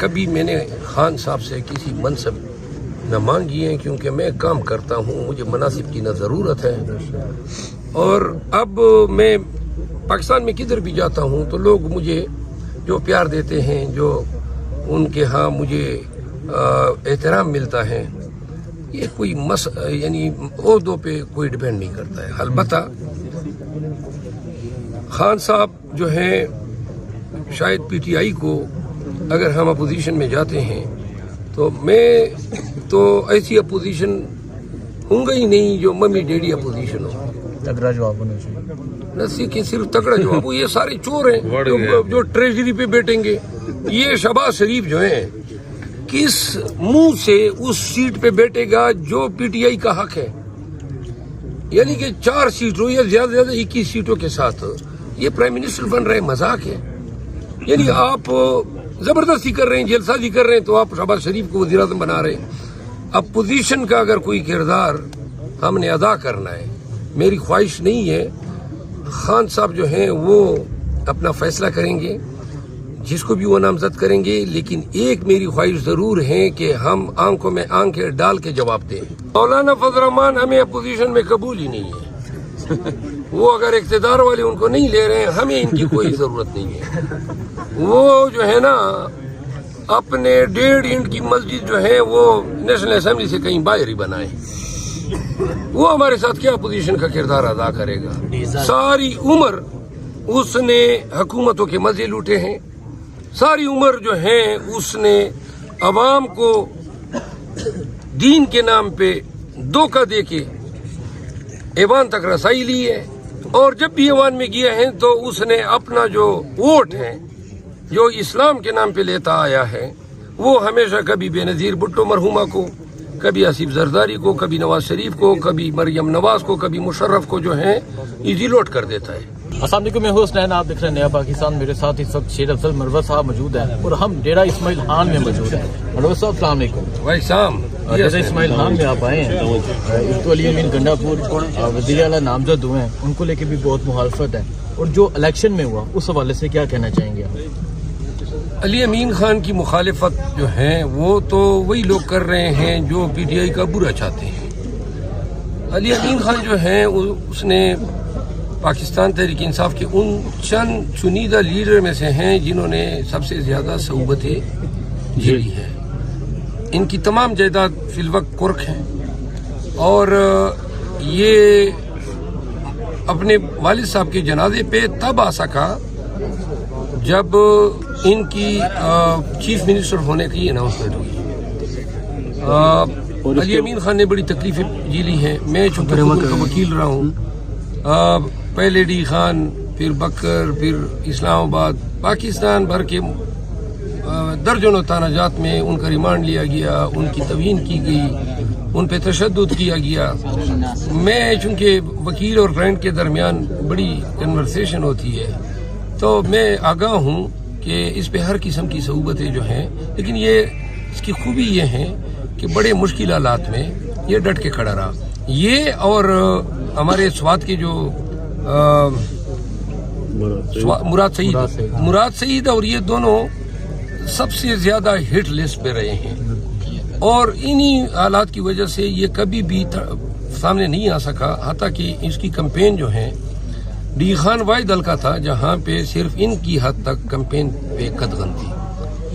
کبھی میں نے خان صاحب سے کسی منصب نہ مانگی ہیں، کیونکہ میں کام کرتا ہوں، مجھے مناصب کی نہ ضرورت ہے۔ اور اب میں پاکستان میں کدھر بھی جاتا ہوں تو لوگ مجھے جو پیار دیتے ہیں، جو ان کے ہاں مجھے احترام ملتا ہے، یہ کوئی یعنی عہدوں پہ کوئی ڈیپینڈ نہیں کرتا ہے۔ البتہ خان صاحب جو ہیں، شاید پی ٹی آئی کو اگر ہم اپوزیشن میں جاتے ہیں تو میں تو ایسی اپوزیشن ہوں گا ہی نہیں جو ممی ڈیڈی اپوزیشن ہو۔ تگڑا جواب ہونا چاہیے، نہ کہ صرف تگڑا جواب، یہ سارے چور ہیں جو ٹریجری پہ بیٹھیں گے۔ یہ شہباز شریف جو ہیں، کس منہ سے اس سیٹ پہ بیٹھے گا جو پی ٹی آئی کا حق ہے؟ یعنی کہ 4 سیٹوں یا زیادہ سے زیادہ 21 سیٹوں کے ساتھ یہ پرائم منسٹر بن رہے، مذاق ہے؟ یعنی آپ زبردستی کر رہے ہیں، جیل سازی کر رہے ہیں، تو آپ شہباز شریف کو وزیر اعظم بنا رہے ہیں۔ اپوزیشن کا اگر کوئی کردار ہم نے ادا کرنا ہے، میری خواہش نہیں ہے، خان صاحب جو ہیں وہ اپنا فیصلہ کریں گے، جس کو بھی وہ نامزد کریں گے، لیکن ایک میری خواہش ضرور ہے کہ ہم آنکھوں میں آنکھیں ڈال کے جواب دیں۔ مولانا فضل الرحمان ہمیں اپوزیشن میں قبول ہی نہیں ہے۔ وہ اگر اقتدار والے ان کو نہیں لے رہے ہیں، ہمیں ان کی کوئی ضرورت نہیں ہے۔ وہ جو ہے نا، اپنے 1.5 اینٹ کی مسجد جو ہے وہ نیشنل اسمبلی سے کہیں باہر ہی بنائے۔ وہ ہمارے ساتھ کیا اپوزیشن کا کردار ادا کرے گا؟ ساری عمر اس نے حکومتوں کے مزے لوٹے ہیں، ساری عمر جو ہے اس نے عوام کو دین کے نام پہ دھوکہ دے کے ایوان تک رسائی لی ہے، اور جب بھی ایوان میں گیا ہے تو اس نے اپنا جو ووٹ ہے جو اسلام کے نام پہ لیتا آیا ہے، وہ ہمیشہ کبھی بے نظیر بھٹو مرحومہ کو، کبھی آصف زرداری کو، کبھی نواز شریف کو، کبھی مریم نواز کو، کبھی مشرف کو جو ہے ایزی لوٹ کر دیتا ہے۔ السلام علیکم، میں ہوں حسنین، آپ دیکھ رہے ہیں نیا پاکستان۔ میرے ساتھ اس وقت شیر افضل مروت صاحب موجود ہیں اور ہم ڈیرہ اسماعیل خان میں موجود ہیں۔ مروت صاحب السلام علیکم۔ بھائی شام ڈیرہ اسماعیل خان میں آپ آئے ہیں، ایک تو علی امین گنڈا پور وزیر اعلیٰ نامزد ہوئے ہیں، ان کو لے کے بھی بہت مخالفت ہے، اور جو الیکشن میں ہوا اس حوالے سے کیا کہنا چاہیں گے آپ؟ علی امین خان کی مخالفت جو ہے وہ تو وہی لوگ کر رہے ہیں جو پی ٹی آئی کا برا چاہتے ہیں۔ علی امین خان جو ہے اس نے پاکستان تحریک انصاف کے ان چند چنیدہ لیڈر میں سے ہیں جنہوں نے سب سے زیادہ صعوبتیں جھیلی ہیں۔ ان کی تمام جائیداد فی الوقت کرک ہیں، اور یہ اپنے والد صاحب کے جنازے پہ تب آ سکا جب ان کی چیف منسٹر ہونے کی اناؤنسمنٹ ہوئی۔ علی امین خان نے بڑی تکلیفیں جھیلی ہیں۔ میں چونکہ ان کا وکیل رہا ہوں، پہلے ڈی خان، پھر بکر، پھر اسلام آباد، پاکستان بھر کے درجنوں تنازعات میں ان کا ریمانڈ لیا گیا، ان کی توہین کی گئی، ان پہ تشدد کیا گیا۔ میں چونکہ وکیل اور کلائنٹ کے درمیان بڑی کنورسیشن ہوتی ہے، تو میں آگاہ ہوں کہ اس پہ ہر قسم کی صعوبتیں جو ہیں، لیکن اس کی خوبی یہ ہے کہ بڑے مشکل حالات میں یہ ڈٹ کے کھڑا رہا۔ یہ اور ہمارے سوات کے جو مراد سعید اور یہ دونوں سب سے زیادہ ہٹ لسٹ پہ رہے ہیں، اور انہی حالات کی وجہ سے یہ کبھی بھی سامنے نہیں آ سکا، حتیٰ کہ اس کی کمپین جو ہے ڈی خان واحد حلقہ تھا جہاں پہ صرف ان کی حد تک کمپین پہ قدغن تھی۔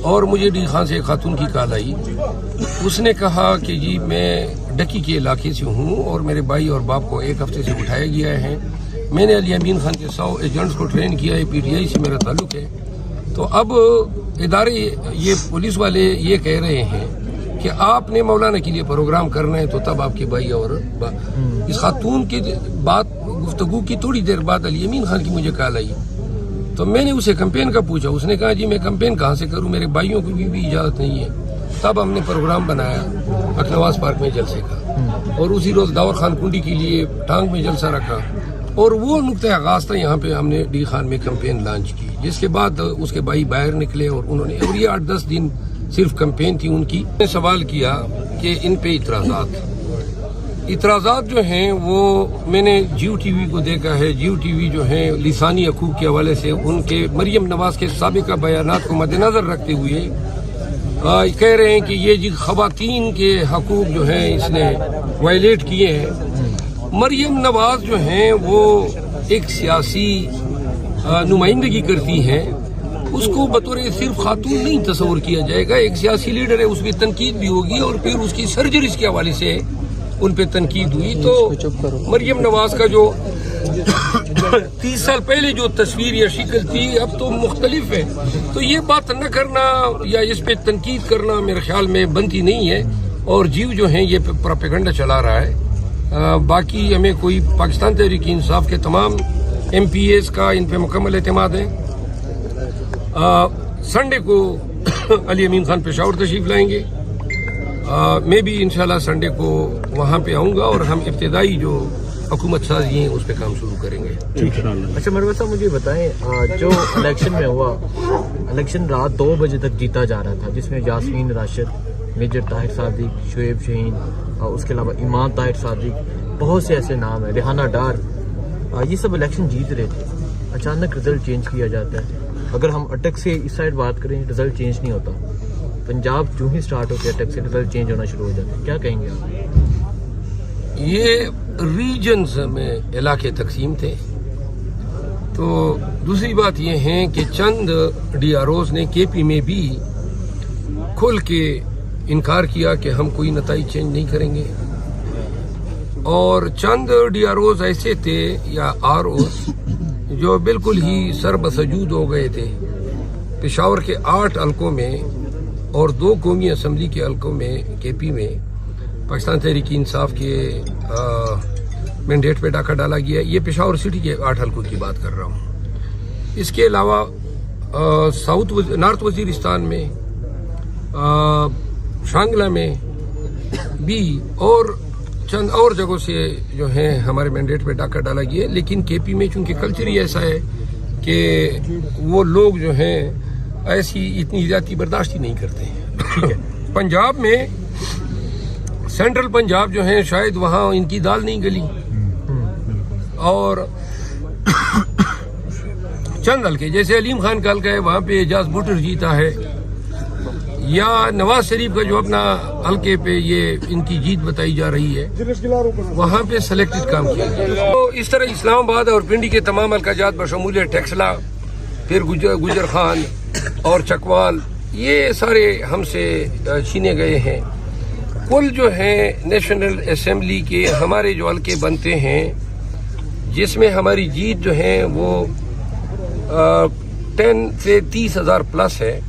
اور مجھے ڈی خان سے ایک خاتون کی کال آئی، اس نے کہا کہ جی میں ڈکی کے علاقے سے ہوں اور میرے بھائی اور باپ کو 1 ہفتے سے اٹھایا گیا ہے، میں نے علی امین خان کے 100 ایجنٹس کو ٹرین کیا ہے، پی ٹی آئی سے میرا تعلق ہے، تو اب ادارے یہ پولیس والے یہ کہہ رہے ہیں کہ آپ نے مولانا کے لیے پروگرام کرنا ہے، تو تب آپ کے بھائی اور اس خاتون کی گفتگو کی تھوڑی دیر بعد علی امین خان کی مجھے کال آئی، تو میں نے اسے کمپین کا پوچھا، اس نے کہا جی میں کمپین کہاں سے کروں، میرے بھائیوں کو بھی اجازت نہیں ہے۔ تب ہم نے پروگرام بنایا اکنواز پارک میں جلسے کا، اور اسی روز داور خان کنڈی کے لیے ٹانگ میں جلسہ رکھا، اور وہ نقطۂ آغاز تھا یہاں پہ ہم نے ڈی خان میں کمپین لانچ کی، جس کے بعد اس کے بھائی باہر نکلے اور انہوں نے، اور یہ 8-10 دن صرف کمپین تھی ان کی۔ میں نے سوال کیا کہ ان پہ اعتراضات جو ہیں وہ میں نے جیو ٹی وی کو دیکھا ہے، جیو ٹی وی جو ہے لسانی حقوق کے حوالے سے ان کے مریم نواز کے سابقہ بیانات کو مد نظر رکھتے ہوئے کہہ رہے ہیں کہ یہ جی خواتین کے حقوق جو ہیں اس نے وائلیٹ کیے ہیں۔ مریم نواز جو ہیں وہ ایک سیاسی نمائندگی کرتی ہیں، اس کو بطور صرف خاتون نہیں تصور کیا جائے گا، ایک سیاسی لیڈر ہے، اس پہ تنقید بھی ہوگی اور پھر اس کی سرجریز کے حوالے سے ان پہ تنقید ہوئی۔ تو مریم نواز کا جو 30 سال پہلے جو تصویر یا شکل تھی اب تو مختلف ہے، تو یہ بات نہ کرنا یا اس پہ تنقید کرنا میرے خیال میں بنتی نہیں ہے، اور جیو جو ہیں یہ پروپیگنڈا چلا رہا ہے۔ باقی ہمیں کوئی پاکستان تحریک انصاف کے تمام ایم پی ایز کا ان پہ مکمل اعتماد ہے۔ سنڈے کو علی امین خان پشاور تشریف لائیں گے، میں بھی انشاءاللہ سنڈے کو وہاں پہ آؤں گا اور ہم ابتدائی جو حکومت سازی ہیں اس پہ کام شروع کریں گے۔ اچھا مروت صاحب مجھے بتائیں، جو الیکشن میں ہوا، الیکشن رات 2 بجے تک جیتا جا رہا تھا، جس میں یاسمین راشد، میجر طاہر صادق، شعیب شہین، اور اس کے علاوہ ایمان طاہر صادق، بہت سے ایسے نام ہیں، ریحانہ ڈار، یہ سب الیکشن جیت رہے تھے۔ اچانک رزلٹ چینج کیا جاتا ہے۔ اگر ہم اٹک سے اس سائڈ بات کریں، رزلٹ چینج نہیں ہوتا۔ پنجاب جو ہی سٹارٹ ہوتے اٹک سے رزلٹ چینج ہونا شروع ہو جاتا ہے، کیا کہیں گے آپ؟ یہ ریجنز میں علاقے تقسیم تھے، تو دوسری بات یہ ہے کہ چند ڈی آر اوز نے کے پی میں بھی کھل کے انکار کیا کہ ہم کوئی نتائج چینج نہیں کریں گے، اور چند ڈی آر اوز ایسے تھے یا آر اوز جو بالکل ہی سر بسجود ہو گئے تھے۔ پشاور کے 8 حلقوں میں اور 2 قومی اسمبلی کے حلقوں میں کے پی میں پاکستان تحریک انصاف کے مینڈیٹ پہ ڈاکہ ڈالا گیا۔ یہ پشاور سٹی کے 8 حلقوں کی بات کر رہا ہوں۔ اس کے علاوہ نارتھ وزیرستان میں، شانگلہ میں بھی اور چند اور جگہوں سے جو ہیں ہمارے مینڈیٹ پہ ڈاکہ ڈالا گیا، لیکن کے پی میں چونکہ کلچر ہی ایسا ہے کہ وہ لوگ جو ہیں ایسی اتنی زیادتی برداشت ہی نہیں کرتے ہیں۔ ٹھیک ہے، پنجاب میں سینٹرل پنجاب جو ہیں شاید وہاں ان کی دال نہیں گلی، اور چند حلقے جیسے علیم خان کا حلقہ ہے وہاں پہ اعجاز بھٹر جیتا ہے، یا نواز شریف کا جو اپنا حلقے پہ یہ ان کی جیت بتائی جا رہی ہے، وہاں پہ سلیکٹڈ کام کیا گیا۔ تو اس طرح اسلام آباد اور پنڈی کے تمام حلقہ جات بشمول ٹیکسلا، پھر گجر خان اور چکوال، یہ سارے ہم سے چھینے گئے ہیں۔ کل جو ہیں نیشنل اسمبلی کے ہمارے جو حلقے بنتے ہیں جس میں ہماری جیت جو ہے وہ 10 سے 30 ہزار پلس ہے،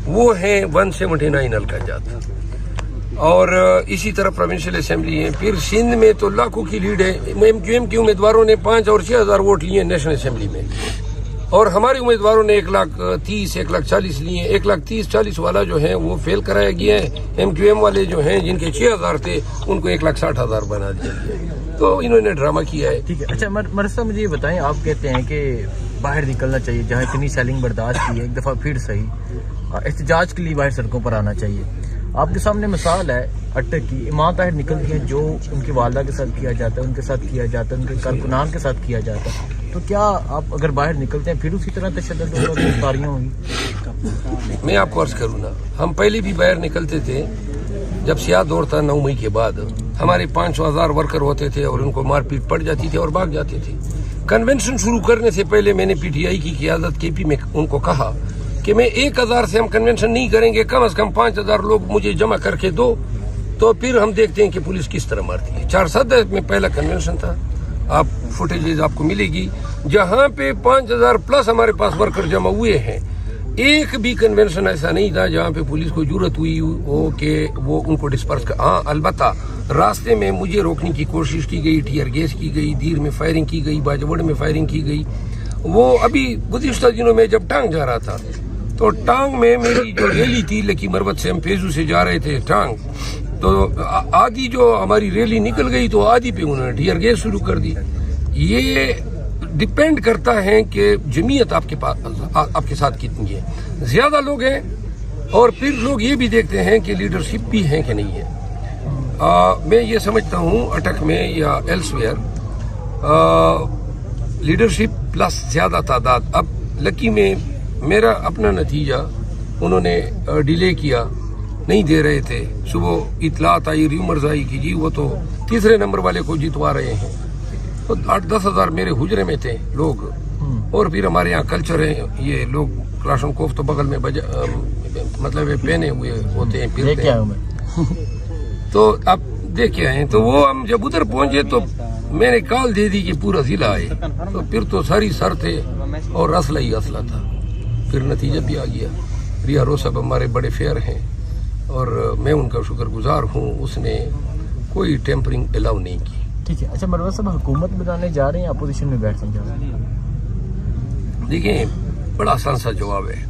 وہ ہیں 179 حلقہ جات، اور اسی طرح پروونشل اسمبلی ہیں۔ پھر سندھ میں تو لاکھوں کی لیڈ ہے، ایم کیو ایم کے امیدواروں نے 5 اور 6 ہزار ووٹ لیے نیشنل اسمبلی میں، اور ہمارے امیدواروں نے 1,30,000 1,40,000 لیے۔ 1,30,000 والا جو ہے وہ فیل کرایا گیا ہے، ایم کیو ایم والے جو ہیں جن کے 6 ہزار تھے ان کو 1,60,000 بنا دیا گیا، تو انہوں نے ڈرامہ کیا ہے۔ ٹھیک ہے، اچھا مرسا مجھے یہ بتائیں، آپ کہتے ہیں کہ باہر نکلنا چاہیے، جہاں اتنی سیلنگ برداشت کی ہے، ایک دفعہ پھر صحیح احتجاج کے لیے باہر سڑکوں پر آنا چاہیے۔ آپ کے سامنے مثال ہے اٹک کی، ایمان طاہر نکلتی ہیں، جو ان کی والدہ کے ساتھ کیا جاتا ہے، ان کے ساتھ کیا جاتا ہے، ان کے کارکنان کے ساتھ کیا جاتا ہے، تو کیا آپ اگر باہر نکلتے ہیں پھر اسی طرح تشدد اور گرفتاریاں ہوئی؟ میں آپ کو عرض کروں نا، ہم پہلے بھی باہر نکلتے تھے جب سیاہ دور تھا 9 مئی کے بعد، ہمارے 500,000 ورکر ہوتے تھے اور ان کو مار پیٹ پڑ جاتی تھی اور بھاگ جاتے تھے۔ کنونشن شروع کرنے سے پہلے میں نے پی ٹی آئی کی قیادت کے پی میں ان کو کہا کہ میں 1,000 سے ہم کنونشن نہیں کریں گے، کم از کم 5,000 لوگ مجھے جمع کر کے دو، تو پھر ہم دیکھتے ہیں کہ پولیس کس طرح مارتی ہے۔ 400 میں پہلا کنونشن تھا، آپ فوٹیجز آپ کو ملے گی، جہاں پہ 5,000 پلس ہمارے پاس ورکر جمع ہوئے ہیں۔ ایک بھی کنونشن ایسا نہیں تھا جہاں پہ پولیس کو ضرورت ہوئی ہو کہ وہ ان کو ڈسپرس کر۔ ہاں البتہ راستے میں مجھے روکنے کی کوشش کی گئی، ٹیئر گیس کی گئی، دیر میں فائرنگ کی گئی، باجوڑ میں فائرنگ کی گئی۔ وہ ابھی گزشتہ دنوں میں جب ٹانگ جا رہا تھا تو ٹانگ میں میری جو ریلی تھی لکی مروت سے، ہم فیضو سے جا رہے تھے ٹانگ، تو آدھی جو ہماری ریلی نکل گئی تو آدھی پہ انہوں نے ٹیئر گیس شروع کر دی۔ یہ ڈپینڈ کرتا ہے کہ جمعیت آپ کے پاس آپ کے ساتھ کتنی ہے، زیادہ لوگ ہیں، اور پھر لوگ یہ بھی دیکھتے ہیں کہ لیڈرشپ بھی ہے کہ نہیں ہے۔ میں یہ سمجھتا ہوں اٹک میں یا ایلس ویئر لیڈرشپ پلس زیادہ تعداد۔ اب لکی میں میرا اپنا نتیجہ انہوں نے ڈیلے کیا, نہیں دے رہے تھے. صبح اطلاعات آئی, ریومرز آئی کہ جی وہ تو تیسرے نمبر والے کو جتوا رہے ہیں. تو 8-10 ہزار میرے حجرے میں تھے لوگ. اور پھر ہمارے یہاں کلچر ہے, یہ لوگ کلاشن کوف تو بغل میں مطلب پہنے ہوئے ہوتے ہیں, پھرتے ہیں. تو اب دیکھ آئے. تو وہ ہم جب ادھر پہنچے تو میں نے کال دے دی کہ پورا ضلع آئے. تو پھر تو ساری سر تھے اور اسلحہ ہی اسلحہ تھا. پھر نتیجہ بھی آ گیا. ریا رو صاحب ہمارے بڑے فیئر ہیں اور میں ان کا شکر گزار ہوں, اس نے کوئی ٹیمپرنگ الاؤ نہیں کی. ٹھیک ہے. اچھا مروہ صاحب, حکومت بنانے جا رہے ہیں, اپوزیشن میں بیٹھنے جا رہے ہیں؟ دیکھیں, بڑا آسان سا جواب ہے.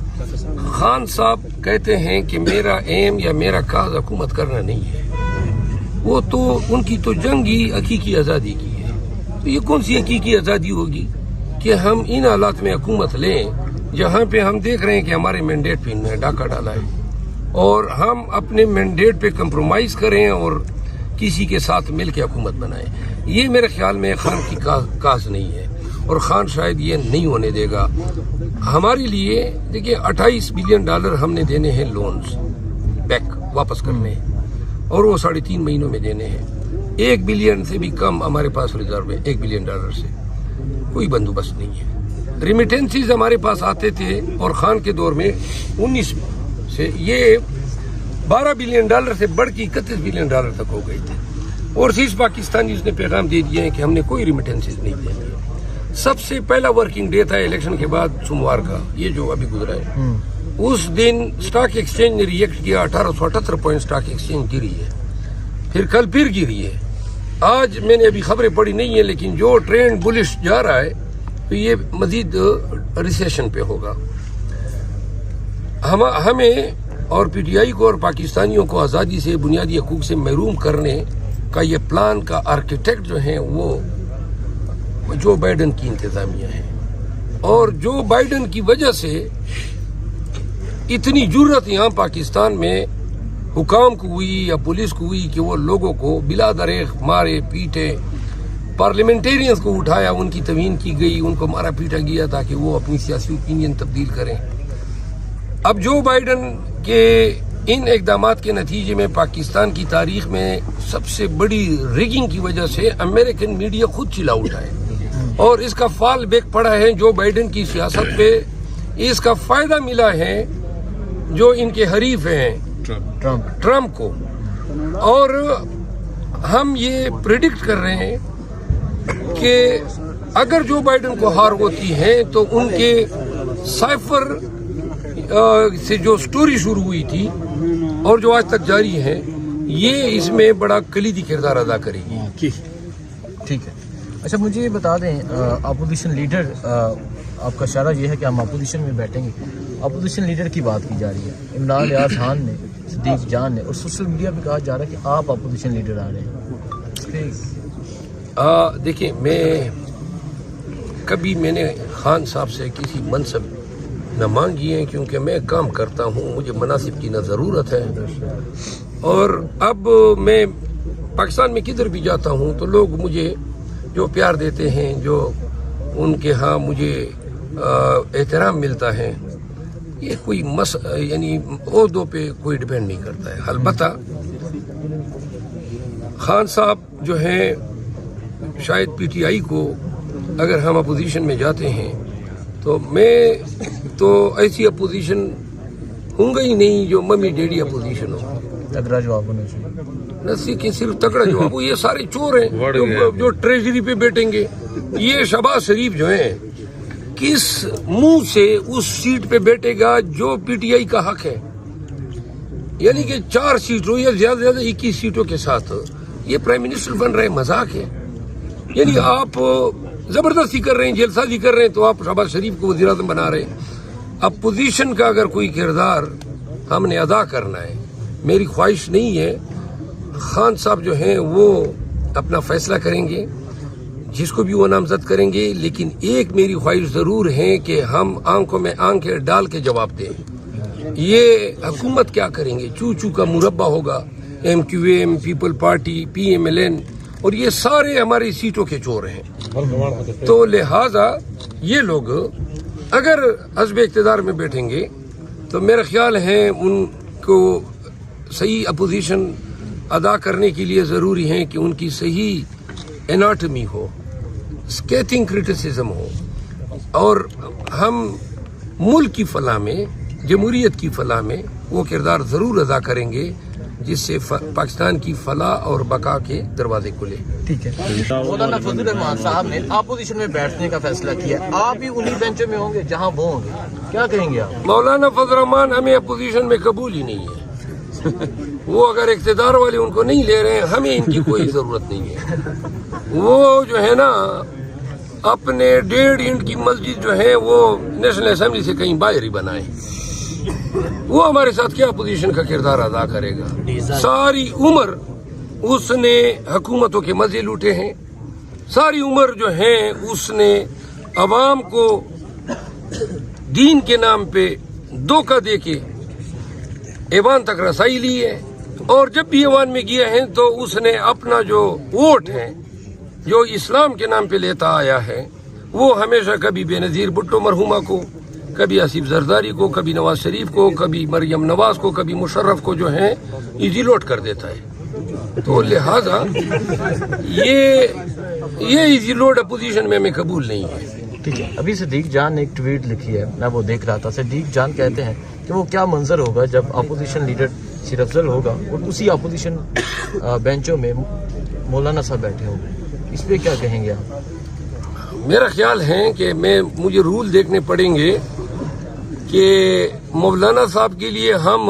خان صاحب کہتے ہیں کہ میرا ایم یا میرا کاز حکومت کرنا نہیں ہے. وہ تو ان کی تو جنگ ہی حقیقی آزادی کی ہے. تو یہ کون سی حقیقی آزادی ہوگی کہ ہم ان حالات میں حکومت لیں جہاں پہ ہم دیکھ رہے ہیں کہ ہمارے مینڈیٹ پہ انہوں نے ڈاکہ ڈالا ہے, اور ہم اپنے مینڈیٹ پہ کمپرومائز کریں اور کسی کے ساتھ مل کے حکومت بنائیں. یہ میرے خیال میں خان کی کاز نہیں ہے, اور خان شاید یہ نہیں ہونے دے گا. ہمارے لیے دیکھیے $28 بلین ہم نے دینے ہیں لونز بیک واپس کرنے, اور وہ 3.5 مہینوں میں دینے ہیں. 1 بلین سے بھی کم ہمارے پاس ریزرو ہے. $1 بلین سے کوئی بندوبست نہیں ہے. ریمیٹنسز ہمارے پاس آتے تھے, اور خان کے دور میں 19 سے یہ $12 بلین سے بڑھ کے $31 بلین تک ہو گئے تھے. اوورسیز پاکستانی اس نے پیغام دے دیا ہے کہ ہم نے کوئی ریمیٹنسز نہیں دیں گے. سب سے پہلا ورکنگ ڈے تھا الیکشن کے بعد سوموار کا, یہ جو ابھی گزرا ہے. اس دن سٹاک ایکسچینج نے ریئیکٹ کیا. 1878 پوائنٹ سٹاک ایکسچینج گری ہے, پھر کل پھر گری ہے. آج میں نے ابھی خبریں پڑھی نہیں ہیں, لیکن جو ٹرینڈ بلش جا رہا ہے تو یہ مزید ریسیشن پہ ہوگا. ہمیں اور پی ٹی آئی کو اور پاکستانیوں کو آزادی سے, بنیادی حقوق سے محروم کرنے کا یہ پلان کا آرکیٹیکٹ جو ہیں وہ جو بائیڈن کی انتظامیہ ہے. اور جو بائیڈن کی وجہ سے اتنی جرت یہاں پاکستان میں حکام کو ہوئی یا پولیس کو ہوئی کہ وہ لوگوں کو بلا دریغ مارے پیٹے. پارلیمنٹیرینز کو اٹھایا, ان کی توہین کی گئی, ان کو مارا پیٹا گیا تاکہ وہ اپنی سیاسی اوپینین تبدیل کریں. اب جو بائیڈن کے ان اقدامات کے نتیجے میں پاکستان کی تاریخ میں سب سے بڑی ریگنگ کی وجہ سے امریکن میڈیا خود چلا اٹھا ہے, اور اس کا فال بیک پڑا ہے. جو بائیڈن کی سیاست پہ اس کا فائدہ ملا ہے جو ان کے حریف ہیں ٹرمپ کو. اور ہم یہ پریڈکٹ کر رہے ہیں کہ اگر جو بائیڈن کو ہار ہوتی ہے تو ان کے سائفر سے جو سٹوری شروع ہوئی تھی اور جو آج تک جاری ہے, یہ اس میں بڑا کلیدی کردار ادا کرے گی. ٹھیک ہے. اچھا مجھے یہ بتا دیں, اپوزیشن لیڈر, آپ کا اشارہ یہ ہے کہ ہم اپوزیشن میں بیٹھیں گے. اپوزیشن لیڈر کی بات کی جا رہی ہے. عمران ریاض خان نے, صدیق جان نے, اور سوشل میڈیا پہ کہا جا رہا ہے کہ آپ اپوزیشن لیڈر آ رہے ہیں. دیکھیں, میں نے خان صاحب سے کسی منصب نہ مانگی ہیں, کیونکہ میں کام کرتا ہوں, مجھے مناسب کی نہ ضرورت ہے. اور اب میں پاکستان میں کدھر بھی جاتا ہوں تو لوگ مجھے جو پیار دیتے ہیں, جو ان کے ہاں مجھے احترام ملتا ہے, یہ کوئی یعنی عہدوں پہ کوئی ڈیپینڈ نہیں کرتا ہے. البتہ خان صاحب جو ہیں, شاید پی ٹی آئی کو اگر ہم اپوزیشن میں جاتے ہیں تو میں تو ایسی اپوزیشن ہوں گا ہی نہیں جو ممی ڈیڈی اپوزیشن ہو. تگڑا جواب ہونا چاہیے. نہ کہ صرف تگڑا جواب ہو. یہ سارے چور ہیں جو ٹریجری پہ بیٹھیں گے. یہ شہباز شریف جو ہیں, کس منہ سے اس سیٹ پہ بیٹھے گا جو پی ٹی آئی کا حق ہے, یعنی کہ 4 سیٹوں یا زیادہ سے زیادہ 21 سیٹوں کے ساتھ یہ پرائم منسٹر بن رہے. مذاق ہے. یعنی آپ زبردستی کر رہے ہیں, جیل سازی کر رہے ہیں, تو آپ شہباز شریف کو وزیر اعظم بنا رہے ہیں. اپوزیشن کا اگر کوئی کردار ہم نے ادا کرنا ہے, میری خواہش نہیں ہے. خان صاحب جو ہیں وہ اپنا فیصلہ کریں گے, جس کو بھی وہ نامزد کریں گے, لیکن ایک میری خواہش ضرور ہے کہ ہم آنکھوں میں آنکھیں ڈال کے جواب دیں. یہ حکومت کیا کریں گے؟ چو چو کا مربع ہوگا. M Q M, people party, P M L N, اور یہ سارے ہماری سیٹوں کے چور ہیں. تو لہذا یہ لوگ اگر حزب اقتدار میں بیٹھیں گے تو میرا خیال ہے ان کو صحیح اپوزیشن ادا کرنے کے لیے ضروری ہے کہ ان کی صحیح اناٹمی ہو، اسکیتنگ کرٹیسزم ہو، اور ہم ملک کی فلاح میں، جمہوریت کی فلاح میں وہ کردار ضرور ادا کریں گے جس سے پاکستان کی فلاح اور بقا کے دروازے کھلے. ٹھیک ہے. مولانا فضل الرحمان صاحب نے اپوزیشن میں بیٹھنے کا فیصلہ کیا، آپ بھی انہی بینچوں میں ہوں گے جہاں وہ ہوں گے، کیا کہیں گے آپ؟ مولانا فضل الرحمان ہمیں اپوزیشن میں قبول ہی نہیں ہے. وہ اگر اقتدار والے ان کو نہیں لے رہے ہیں، ہمیں ان کی کوئی ضرورت نہیں ہے. وہ جو ہے نا اپنے 1.5 اینٹ کی مسجد جو ہے وہ نیشنل اسمبلی سے کہیں باہر ہی بنائے. وہ ہمارے ساتھ کیا اپوزیشن کا کردار ادا کرے گا؟ ساری عمر اس نے حکومتوں کے مزے لوٹے ہیں، ساری عمر جو ہے اس نے عوام کو دین کے نام پہ دھوکہ دے کے ایوان تک رسائی لی ہے، اور جب بھی ایوان میں گیا ہے تو اس نے اپنا جو ووٹ ہے جو اسلام کے نام پہ لیتا آیا ہے وہ ہمیشہ کبھی بے نظیر بھٹو مرحومہ کو، کبھی آصف زرداری کو، کبھی نواز شریف کو، کبھی مریم نواز کو، کبھی مشرف کو جو ہے ایزی لوٹ کر دیتا ہے. تو لہذا یہ ایزی لوٹ اپوزیشن میں ہمیں قبول نہیں ہے. ٹھیک ہے. ابھی صدیق جان نے ایک ٹویٹ لکھی ہے، میں وہ دیکھ رہا تھا. صدیق جان کہتے ہیں کہ وہ کیا منظر ہوگا جب اپوزیشن لیڈر شیر افضل ہوگا اور اسی اپوزیشن بینچوں میں مولانا صاحب بیٹھے ہوں گے. اس پہ کیا کہیں گے آپ؟ میرا خیال ہے کہ مجھے رول دیکھنے پڑیں گے کہ مولانا صاحب کے لیے ہم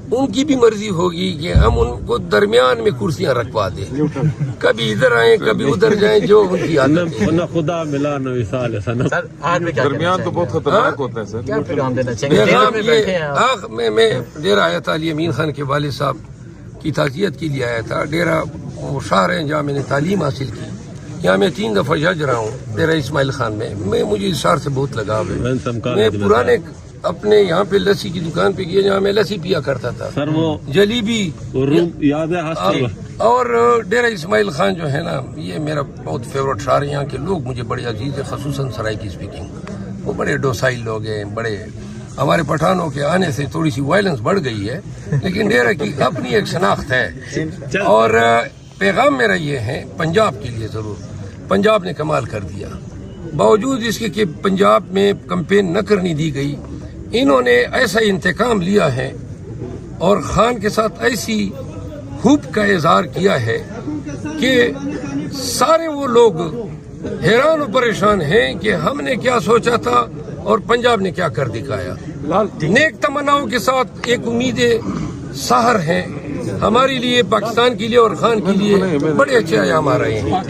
ان کی بھی مرضی ہوگی کہ ہم ان کو درمیان میں کرسیاں رکھوا دیں، کبھی ادھر آئیں کبھی ادھر جائیں، جو ان کی عادت ہے. خدا ملا نو وصال سنم. سر آج میں کیا درمیان تو بہت خطرناک ہوتا ہے سر. کیا پیغام دینا چاہیں گے؟ پیغام میں بیٹھے ہیں آپ. میں ڈیرہ آیا تھا علی امین خان کے والد صاحب کی تعزیت کے لیے آیا تھا. ڈیرہ وہ شہر ہے جہاں میں نے تعلیم حاصل کی. یہاں میں 3 دفعہ جج رہا ہوں ڈیرہ اسماعیل خان میں مجھے اس شہر سے بہت لگاؤ ہے. میں پرانے اپنے یہاں پہ لسی کی دکان پہ گیا جہاں میں لسی پیا کرتا تھا، سر وہ جلیبی یاد ہے. اور ڈیرہ اسماعیل خان جو ہے نا یہ میرا بہت فیوریٹ شہر ہے. یہاں کے لوگ مجھے بڑے عزیز ہیں، خصوصاً سرائی کی اسپیکنگ. وہ بڑے ڈوسائل لوگ ہیں. بڑے ہمارے پٹھانوں کے آنے سے تھوڑی سی وائلنس بڑھ گئی ہے، لیکن ڈیرہ کی اپنی ایک شناخت ہے. اور پیغام میرا یہ ہے پنجاب کے لیے ضرور. پنجاب نے کمال کر دیا، باوجود اس کے کہ پنجاب میں کمپین نہ کرنی دی گئی. انہوں نے ایسا انتقام لیا ہے اور خان کے ساتھ ایسی حب کا اظہار کیا ہے کہ سارے وہ لوگ حیران و پریشان ہیں کہ ہم نے کیا سوچا تھا اور پنجاب نے کیا کر دکھایا. نیک تمناؤں کے ساتھ ایک امید سحر ہیں ہمارے لیے، پاکستان کے لیے اور خان کے لیے بڑے اچھے ایام آ رہے ہیں.